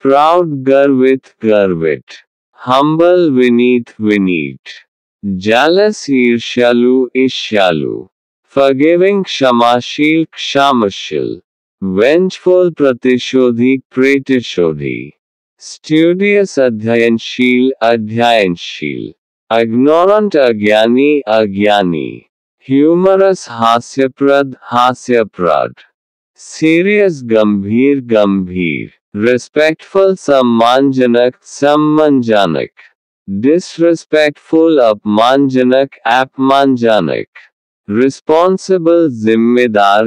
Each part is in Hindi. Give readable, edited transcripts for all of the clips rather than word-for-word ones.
proud गर्वित, humble Vineet, jealous ईर्ष्यालु, forgiving क्षमाशील, vengeful प्रतिशोधी, studious अध्ययनशील, ignorant अज्ञानी, humorous हास्यप्रद, serious गंभीर, respectful सम्मानजनक, disrespectful अपमानजनक, responsible जिम्मेदार,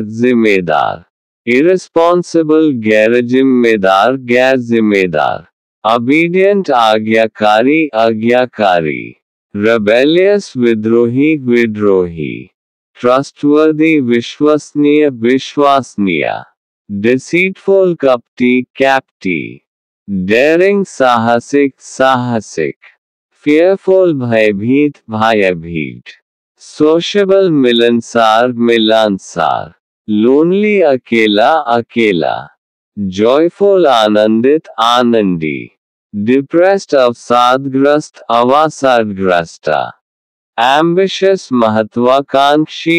irresponsible गैर-जिम्मेदार, obedient आज्ञाकारी, rebellious विद्रोही, trustworthy विश्वसनीय, deceitful कपटी, daring साहसिक, fearful भयभीत, sociable मिलनसार, lonely अकेला, joyful आनंदी, depressed अवसादग्रस्त, ambitious महत्वाकांक्षी,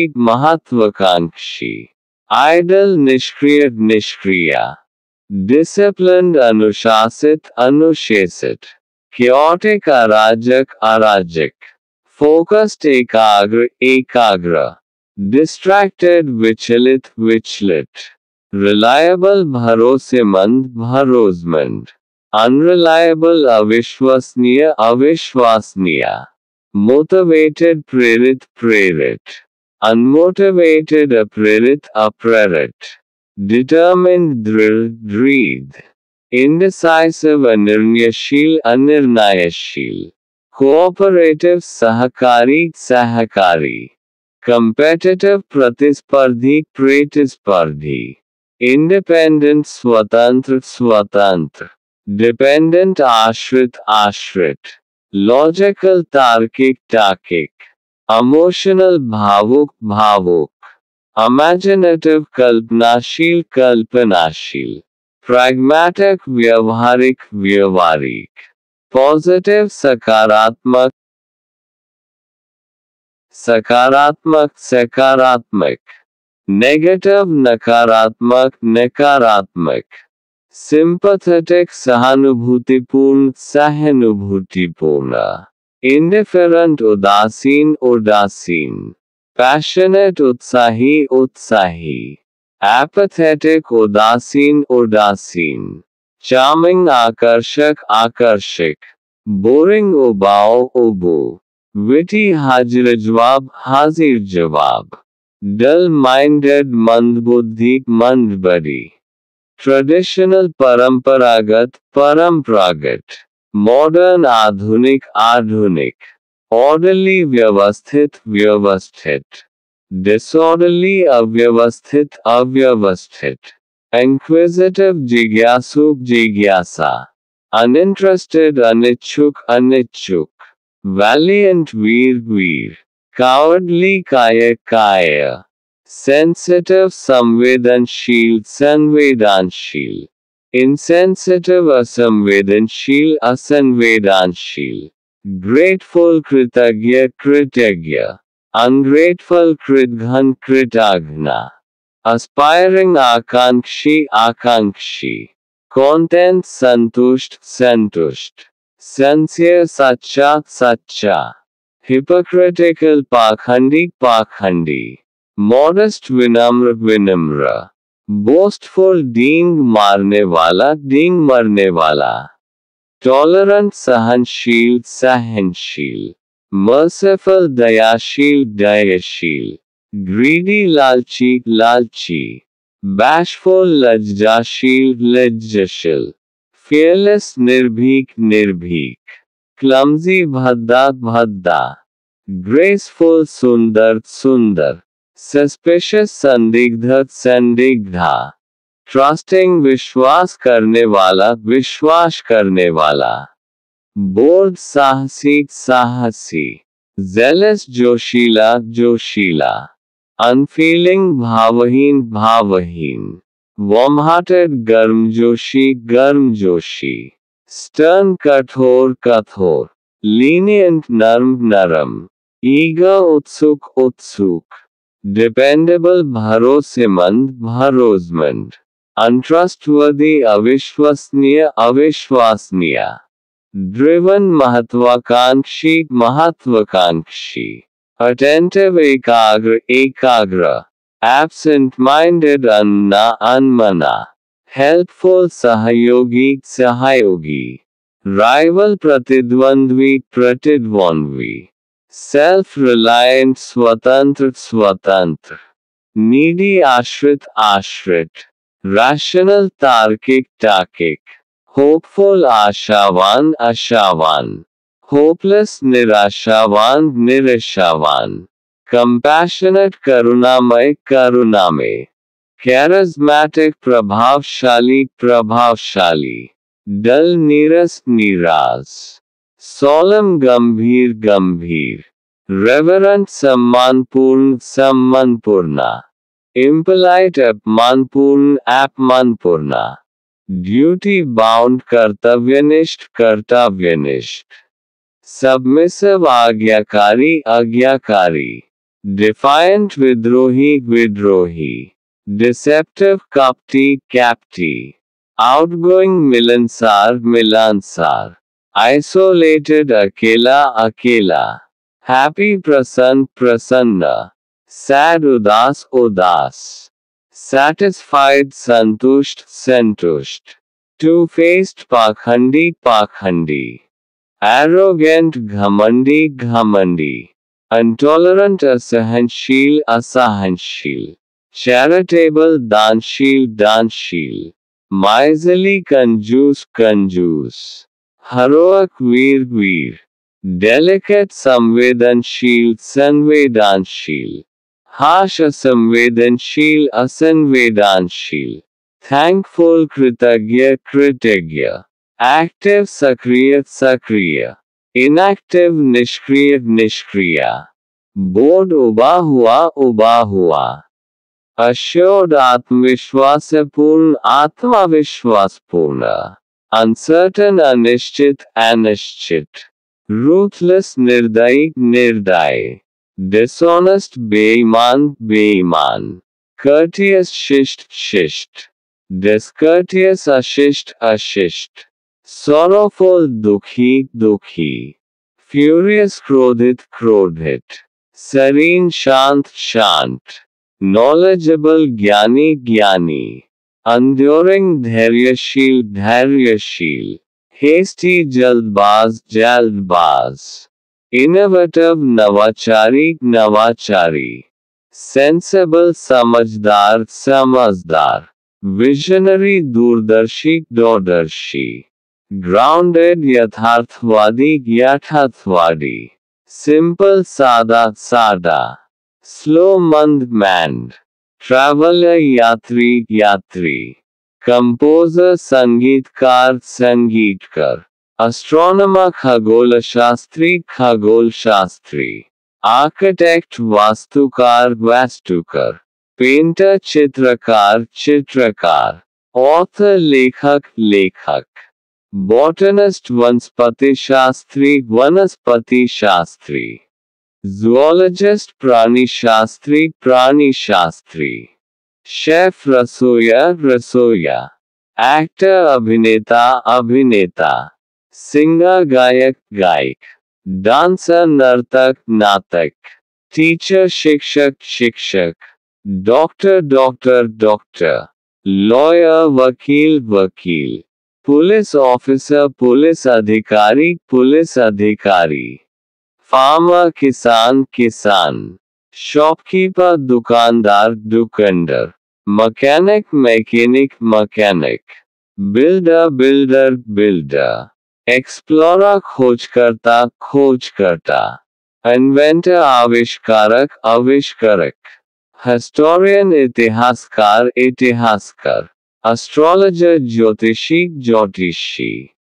idle निष्क्रिय, disciplined अनुशासित, chaotic अराजक, focused एकाग्र, distracted विचलित, reliable भरोसेमंद, unreliable अविश्वसनीय, motivated प्रेरित, unmotivated अप्रेरित, determined दृढ़, indecisive अनिर्णयशील, cooperative सहकारी, competitive प्रतिस्पर्धी, independent स्वतंत्र, dependent आश्रित, logical तार्किक, emotional भावुक, imaginative कल्पनाशील, pragmatic व्यवहारिक, positive सकारात्मक, negative नकारात्मक, sympathetic सहानुभूतिपूर्ण, indifferent उदासीन, passionate उत्साही, apathetic उदासीन, charming आकर्षक, boring उबू, witty हाजिर जवाब, dull-minded मंदबुद्धि, traditional परंपरागत, modern आधुनिक, orderly व्यवस्थित, disorderly अव्यवस्थित, inquisitive जिज्ञासा, uninterested अनिच्छुक, valiant वीर, cowardly कायर, sensitive संवेदनशील, insensitive असंवेदनशील, grateful कृतज्ञ, ungrateful कृतघ्न, aspiring आकांक्षी, content संतुष्ट, sincere सच्चा, hypocritical पाखंडी, modest विनम्र, boastful डींग मरने वाला, tolerant सहनशील, merciful दयाशील, greedy लालची, bashful लज्जाशील, fearless निर्भीक, clumsy भद्दा, graceful सुंदर, suspicious संदिग्धा, trusting विश्वास करने वाला, bold साहसी, zealous जोशीला, unfeeling भावहीन, warm-hearted गर्मजोशी, stern कठोर, lenient नरम, eager उत्सुक, dependable भरोसेमंद, untrustworthy अविश्वसनीय, driven महत्वाकांक्षी, attentive एकाग्र, absent-minded अनमना, helpful सहयोगी, rival प्रतिद्वंद्वी, self-reliant स्वतंत्र, needy आश्रित, rational तार्किक, hopeful आशावान, hopeless निराशावान, compassionate करुणामय, charismatic प्रभावशाली, dull नीरस, solemn गंभीर, reverent सम्मानपूर्ण, impolite अपमानपूर्ण, duty bound कर्तव्यनिष्ठ, submissive आज्ञाकारी, defiant विद्रोही, deceptive कपटी, outgoing मिलनसार, isolated अकेला, happy प्रसन्न, sad उदास, satisfied संतुष्ट, two-faced पाखंडी, arrogant घमंडी, intolerant असहनशील, charitable दानशील, miserly कंजूस, heroic वीर, delicate संवेदनशील, harsh असंवेदनशील, thankful कृतज्ञ, active सक्रिय, inactive निष्क्रिय, bored उबा हुआ, assured आत्मविश्वासपूर्ण, uncertain अनिश्चित, ruthless निर्दयी, dishonest बेईमान, courteous शिष्ट, discourteous अशिष्ट, sorrowful दुखी, furious क्रोधित, serene शांत, knowledgeable ज्ञानी, enduring धैर्यशील, hasty जल्दबाज, innovative नवाचारी, sensible समझदार, visionary दूरदर्शी, grounded यथार्थवादी, simple सादा, slow मंद, traveler यात्री, composer संगीतकार, astronomer खगोलशास्त्री, architect वास्तुकार, painter चित्रकार, author लेखक, botanist वनस्पति शास्त्री, zoologist प्राणी शास्त्री, chef रसोइया, actor अभिनेता, singer गायक, dancer नर्तक, teacher शिक्षक, doctor lawyer वकील, police officer पुलिस अधिकारी, farmer किसान, shopkeeper दुकानदार, mechanic, builder, explorer खोजकर्ता, inventor आविष्कारक, historian इतिहासकार, astrologer ज्योतिषी,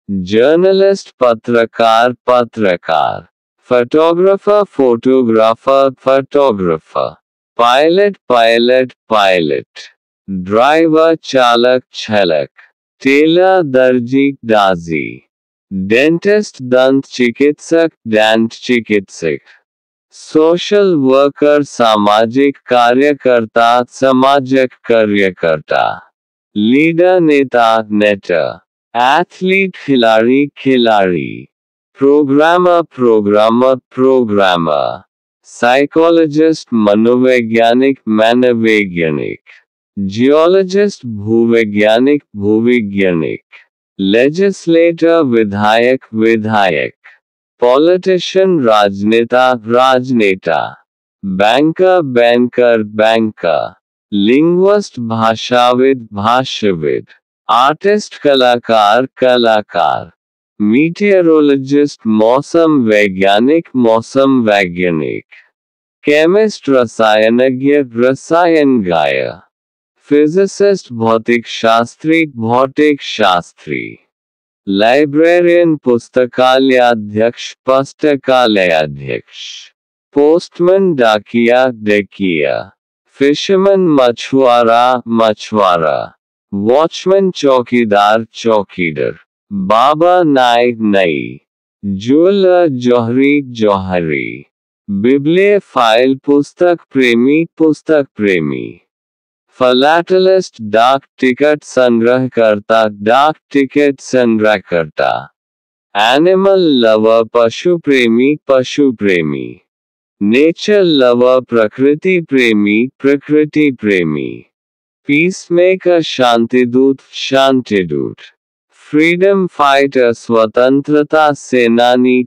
journalist पत्रकार, photographer photographer, pilot ड्राइवर चालक छलक, टेलर दर्जी दाजी, डेंटिस्ट दंत चिकित्सक डेंट चिकित्सक, सोशल वर्कर सामाजिक कार्यकर्ता समाजिक कार्यकर्ता, लीडर नेता नेता, एथलीट खिलाड़ी खिलाड़ी, प्रोग्रामर प्रोग्रामर प्रोग्रामर, साइकोलॉजिस्ट मनोवैज्ञानिक मनोवैज्ञानिक, जियोलॉजिस्ट भूवैज्ञानिक भूवैज्ञानिक, लेजिस्लेटर विधायक विधायक, पॉलिटिशियन राजनेता राजनेता, बैंकर बैंकर बैंकर, लिंग्विस्ट भाषाविद भाषाविद, आर्टिस्ट कलाकार कलाकार, मीटियोरोलॉजिस्ट मौसम वैज्ञानिक मौसम वैज्ञानिक, केमिस्ट रसायनज्ञ रसायनज्ञ, फिजिसिस्ट भौतिक शास्त्री भौतिक शास्त्री, लाइब्रेरियन पुस्तकालयाध्यक्ष पुस्तकालयाध्यक्ष, पोस्टमैन डाकिया डाकिया, फिशरमैन मछुआरा मछुआरा, वॉचमैन चौकीदार चौकीदार, बाबा नाई नई, ज्वेलर जौहरी जौहरी, बिब्लियोफाइल पुस्तक प्रेमी, फिलैटेलिस्ट डाक टिकट संग्रहकर्ता डाक टिकट संग्रहकर्ता, एनिमल लवर पशु प्रेमी, नेचर लवर प्रकृति प्रेमी, पीसमेकर शांतिदूत शांतिदूत, फ्रीडम फाइटर स्वतंत्रता सेनानी,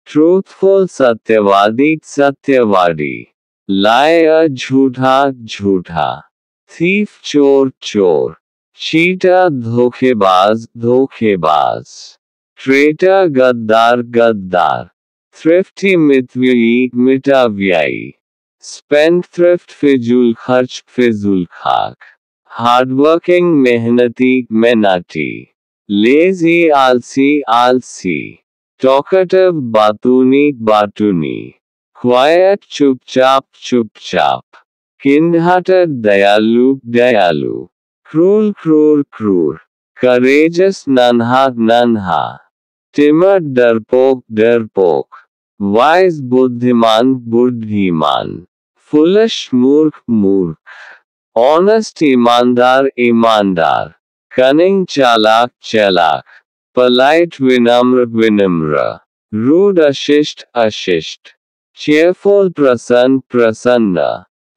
ट्रूथफुल सत्यवादी सत्यवादी, लायर झूठा, थीफ चोर, चीटर धोखेबाज, ट्रेटर गद्दार, थ्रिफ्टी मितव्ययी, स्पेंडथ्रिफ्ट फिजूल खाक, हार्डवर्किंग मेहनती, लेजी आलसी, टॉकेटिव बातूनी, क्वाइट चुपचाप, किंड-हार्टेड दयालु, क्रूर, करेजस नन्हा, टिमर डरपोक, वाइज बुद्धिमान, फुलिश मूर्ख, ऑनेस्ट ईमानदार, कनिंग चालाक, पोलाइट विनम्र, रूड अशिष्ट, चेयरफुल प्रसन्न,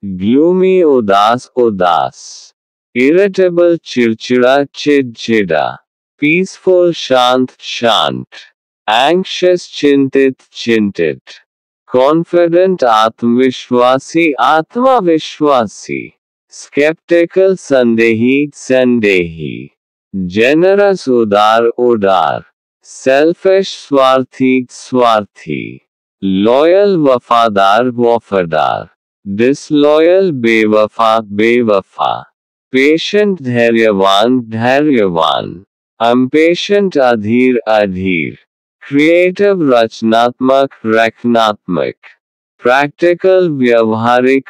ग्लूमी उदास, इरिटेबल चिड़चिड़ा, पीसफुल शांत, एंग्शियस चिंतित, कॉन्फिडेंट आत्मविश्वासी, स्केप्टिकल संदेही, जेनरस उदार, सेल्फिश स्वार्थी, लॉयल वफादार, डिसलॉयल बेवफा, पेशेंट धैर्यवान, अम्पेशेंट अधीर, क्रिएटिव रचनात्मक, प्रैक्टिकल व्यावहारिक,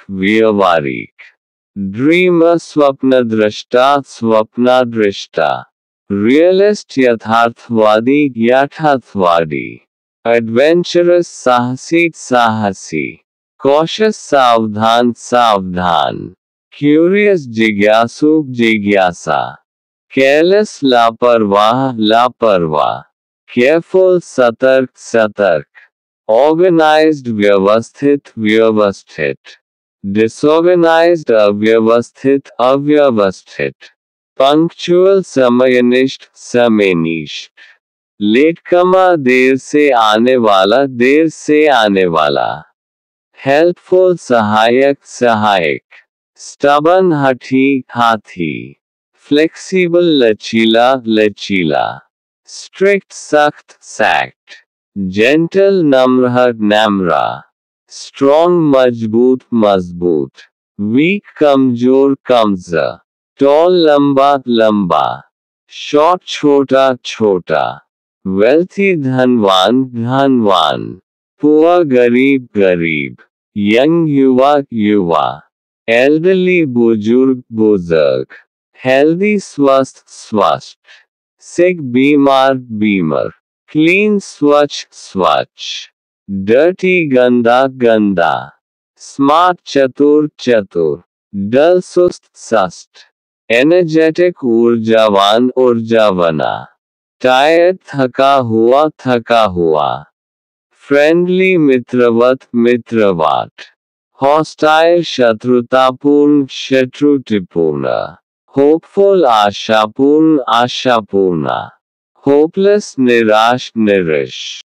ड्रीमर स्वप्नदृष्टा, रियलिस्ट यथार्थवादी, एडवेंचरस साहसी, कॉशियस सावधान, क्यूरियस जिज्ञासा, केयरलेस लापरवाह, केयरफुल सतर्क, ऑर्गेनाइज्ड व्यवस्थित, डिसऑर्गेनाइज्ड अव्यवस्थित, पंक्चुअल समयनिष्ठ, लेटकमर देर से आने वाला, हेल्पफुल सहायक, स्टबन हाथी, फ्लेक्सिबल लचीला, स्ट्रिक्ट सख्त, जेंटल नम्र, स्ट्रॉन्ग मजबूत, वीक कमजोर, टॉल लंबा, शॉर्ट छोटा, वेल्थी धनवान, पुअर गरीब, यंग युवा, elderly बुजुर्ग बुजुर्ग, healthy स्वस्थ स्वस्थ, sick बीमार बीमर, clean स्वच्छ स्वच्छ, dirty गंदा गंदा, smart चतुर चतुर, dull सुस्त सस्त, energetic ऊर्जावान ऊर्जावना, tired थका हुआ, friendly मित्रवत मित्रवाट, hostile शत्रुतापूर्ण शत्रुतापूर्ण, hopeful आशापूर्ण आशापूर्णा, hopeless निराश निराश।